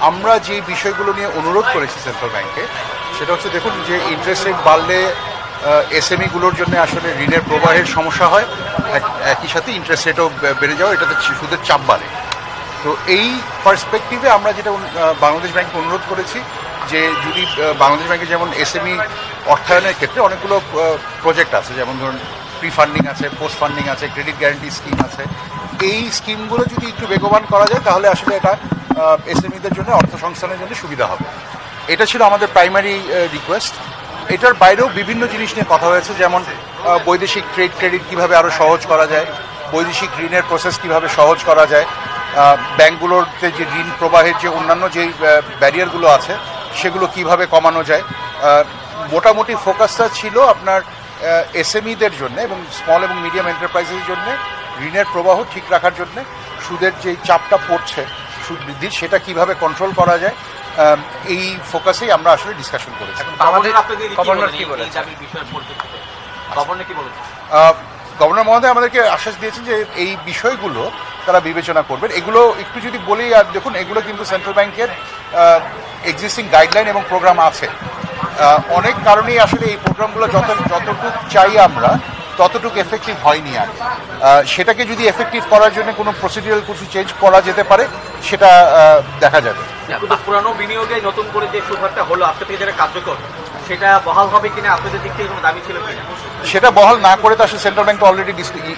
আমরা যে বিষয়গুলো নিয়ে অনুরোধ করেছি সেন্ট্রাল ব্যাংকে সেটা হচ্ছে, দেখুন যে ইন্টারেস্ট রেট বাড়লে এসএমইগুলোর জন্য আসলে ঋণের প্রবাহের সমস্যা হয়, একই সাথে ইন্টারেস্ট রেটও বেড়ে যাওয়া, এটাতে সুদের চাপ বাড়ে। তো এই পার্সপেক্টিভে আমরা যেটা বাংলাদেশ ব্যাংককে অনুরোধ করেছি যে যদি বাংলাদেশ ব্যাংকে যেমন এসএমই অর্থায়নের ক্ষেত্রে অনেকগুলো প্রজেক্ট আছে, যেমন ধরুন প্রি ফান্ডিং আছে, পোস্ট ফান্ডিং আছে, ক্রেডিট গ্যারান্টি স্কিম আছে, এই স্কিমগুলো যদি একটু বেগবান করা যায় তাহলে আসলে এটা এসএমইদের জন্য অর্থ সংস্থানের জন্য সুবিধা হবে। এটা ছিল আমাদের প্রাইমারি রিকোয়েস্ট। এটার বাইরেও বিভিন্ন জিনিস নিয়ে কথা হয়েছে, যেমন বৈদেশিক ট্রেড ক্রেডিট কীভাবে আরও সহজ করা যায়, বৈদেশিক ঋণের প্রসেস কীভাবে সহজ করা যায়, ব্যাংকগুলোতে যে ঋণ প্রবাহের যে অন্যান্য যে ব্যারিয়ারগুলো আছে সেগুলো কিভাবে কমানো যায়। মোটামুটি ফোকাসটা ছিল আপনার এসএমইদের জন্য এবং স্মল এবং মিডিয়াম এন্টারপ্রাইজের জন্য ঋণের প্রবাহ ঠিক রাখার জন্য সুদের যেই চাপটা পড়ছে সুদ বৃদ্ধির, সেটা কিভাবে কন্ট্রোল করা যায়, এই ফোকাসেই আমরা আসলে ডিসকাশন করেছি। গভর্নর মহোদয় আমাদেরকে আশ্বাস দিয়েছেন যে এই বিষয়গুলো তারা বিবেচনা করবেন। এগুলো একটু যদি বলি, আর দেখুন এগুলো কিন্তু সেন্ট্রাল ব্যাংকের এক্সিস্টিং গাইডলাইন এবং প্রোগ্রাম আছে। অনেক কারণেই আসলে এই প্রোগ্রামগুলো যতটুকু চাই আমরা ততটুকু এফেক্টিভ হয়নি আগে। সেটাকে যদি এফেক্টিভ করার জন্য কোনো প্রসিডিউরাল কিছু চেঞ্জ করা যেতে পারে সেটা দেখা যাবে। পুরানো বিনিয়োগে নতুন করে যে সুদহারটা হলো আজকে থেকে যেটা কার্যকর, সেটা বহাল হবে কিনা আপনাদের দিক থেকে কোনো দাবি ছিল কিনা? সেটা বহাল না করে তো আসলে সেন্ট্রাল ব্যাংক অলরেডি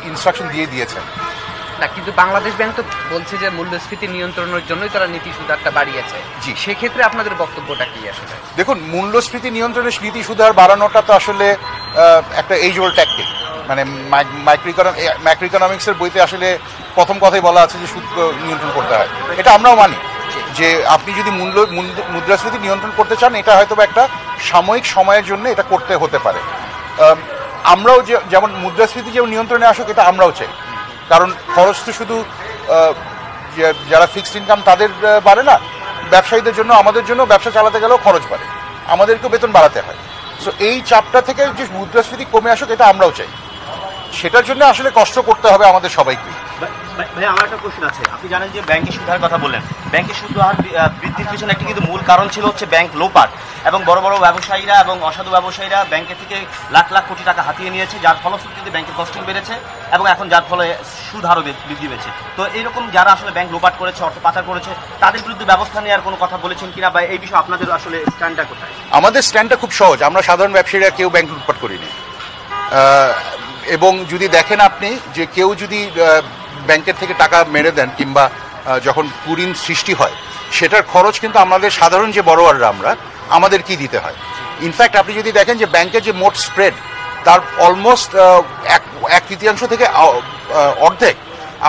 ইনস্ট্রাকশন দিয়ে দিয়েছে না, কিন্তু বাংলাদেশ ব্যাংক তো বলছে যে মূল্যস্ফীতি নিয়ন্ত্রণের জন্যই তারা নীতি সুদহারটা বাড়িয়েছে। জি, সেক্ষেত্রে আপনাদের বক্তব্যটা কি আসলে? দেখুন, মূল্যস্ফীতি নিয়ন্ত্রণের নীতি সুদহার বাড়ানোটা তো আসলে একটা এজ ওল্ড ট্যাকটিক। মানে ম্যাক্রো ইকোনমিক্সের বইতে আসলে প্রথম কথাই বলা আছে যে সুদ নিয়ন্ত্রণ করতে হয়। এটা আমরাও মানি যে আপনি যদি মুদ্রাস্ফীতি নিয়ন্ত্রণ করতে চান, এটা হয়তো একটা সাময়িক সময়ের জন্য এটা করতে হতে পারে। আমরাও যেমন মুদ্রাস্ফীতি যেমন নিয়ন্ত্রণে আসুক, এটা আমরাও চাই। কারণ খরচ তো শুধু যারা ফিক্সড ইনকাম তাদের বাড়ে না, ব্যবসায়ীদের জন্য, আমাদের জন্য ব্যবসা চালাতে গেলেও খরচ বাড়ে, আমাদেরকেও বেতন বাড়াতে হয়। সো এই চাপটা থেকে যে মুদ্রাস্ফীতি কমে আসুক, এটা আমরাও চাই। সেটার জন্য আসলে কষ্ট করতে হবে আমাদের সবাইকে। ভাই, আমার একটা প্রশ্ন আছে। আপনি জানেন যে ব্যাংকের সুদহার কথা বললেন, ব্যাংকের সুদহার বৃদ্ধির পিছনে একটি কিন্তু মূল কারণ ছিল হচ্ছে ব্যাংক লোপাট, এবং বড় বড় ব্যবসায়ীরা এবং অসাধু ব্যবসায়ীরা ব্যাংকের থেকে লাখ লাখ কোটি টাকা হাতিয়ে নিয়েছে, যার ফলশ্রুতিতে ব্যাংকের কস্টিং বেড়েছে এবং এখন যার ফলে সুদহারও বৃদ্ধি পেয়েছে। তো এইরকম যারা আসলে ব্যাংক লোপাট করেছে, অর্থ পাচার করেছে, তাদের বিরুদ্ধে ব্যবস্থা নেওয়ার কোনো কথা বলেছেন কিনা, বা এই বিষয়ে আপনাদের আসলে স্ট্যান্ডটা কোথায়? আমাদের স্ট্যান্ডটা খুব সহজ। আমরা সাধারণ ব্যবসায়ীরা কেউ ব্যাংক লুটপাট করিনি। এবং যদি দেখেন আপনি যে কেউ যদি ব্যাংকের থেকে টাকা মেরে দেন কিংবা যখন কুঋণ সৃষ্টি হয়, সেটার খরচ কিন্তু আমাদের সাধারণ যে বড়োয়াররা আমাদের কি দিতে হয়। ইনফ্যাক্ট আপনি যদি দেখেন যে ব্যাংকের যে মোট স্প্রেড, তার অলমোস্ট এক তৃতীয়াংশ থেকে অর্ধেক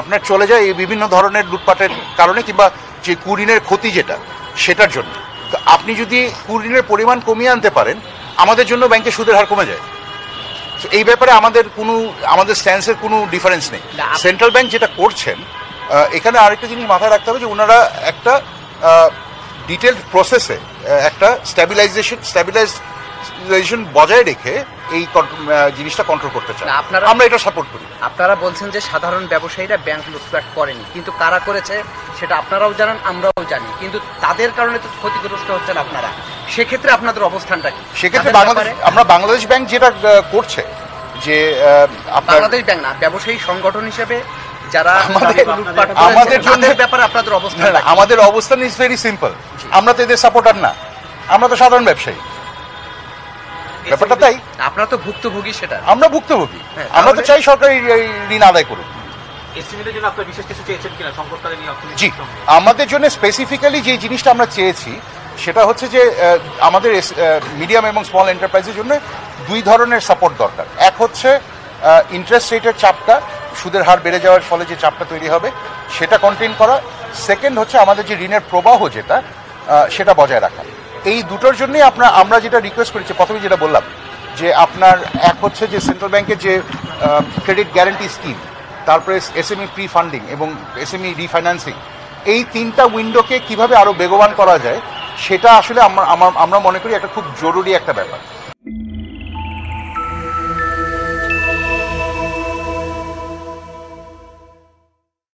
আপনার চলে যায় এই বিভিন্ন ধরনের লুটপাটের কারণে কিংবা যে কুঋণের ক্ষতি যেটা, সেটার জন্য। তো আপনি যদি কুঋণের পরিমাণ কমিয়ে আনতে পারেন, আমাদের জন্য ব্যাংকের সুদের হার কমে যায়। এই ব্যাপারে আমাদের স্ট্যান্সের কোনো ডিফারেন্স নেই। সেন্ট্রাল ব্যাংক যেটা করছেন, এখানে আরেকটা জিনিস মাথায় রাখতে হবে যে ওনারা একটা ডিটেলড প্রসেসে একটা স্ট্যাবিলাইজেশন বজায় রেখে এই জিনিসটা কন্ট্রোল করতে চান। আমরা এটা সাপোর্ট করি। আপনারা বলছেন যে সাধারণ ব্যবসায়ীরা ব্যাংক লুটপাট করেনি, কিন্তু কারা করেছে সেটা আপনারাও জানেন, আমরাও জানি, কিন্তু তাদের কারণে তো ক্ষতিগ্রস্ত হচ্ছেন আপনারা। সেক্ষেত্রে আপনাদের অবস্থানটা কি? সেক্ষেত্রে বাংলাদেশ ব্যাংক যেটা করছে, যে বাংলাদেশ ব্যাংক না, ব্যবসায়ী সংগঠন হিসেবে যারা আমাদের অবস্থান ইজ ভেরি সিম্পল। আমরা তো এদের সাপোর্টার না, আমরা তো সাধারণ ব্যবসায়ী। ব্যাপারটা তাই। আপনারা তো ভুক্তভোগী, সেটা আমরা ভুক্তভোগী। আমরা তো চাই সরকারি ঋণ আদায় করুন। জি, আমাদের জন্য স্পেসিফিক্যালি যে জিনিসটা আমরা চেয়েছি সেটা হচ্ছে যে আমাদের মিডিয়াম এবং স্মল এন্টারপ্রাইজের জন্য দুই ধরনের সাপোর্ট দরকার। এক হচ্ছে ইন্টারেস্ট রেটের চাপটা, সুদের হার বেড়ে যাওয়ার ফলে যে চাপটা তৈরি হবে সেটা কন্টেইন করা। সেকেন্ড হচ্ছে আমাদের যে ঋণের প্রবাহ যেটা, সেটা বজায় রাখা। এই দুটোর জন্যই আমরা যেটা রিকোয়েস্ট করেছি, প্রথমে যেটা বললাম যে আপনার এক হচ্ছে যে সেন্ট্রাল ব্যাংকের যে ক্রেডিট গ্যারান্টি স্কিম, তারপরে এসএমই প্রি ফান্ডিং এবং এসএমই রিফাইন্যান্সিং, এই তিনটা উইন্ডোকে কিভাবে আরও বেগবান করা যায়, সেটা আসলে আমরা মনে করি একটা খুব জরুরি একটা ব্যাপার।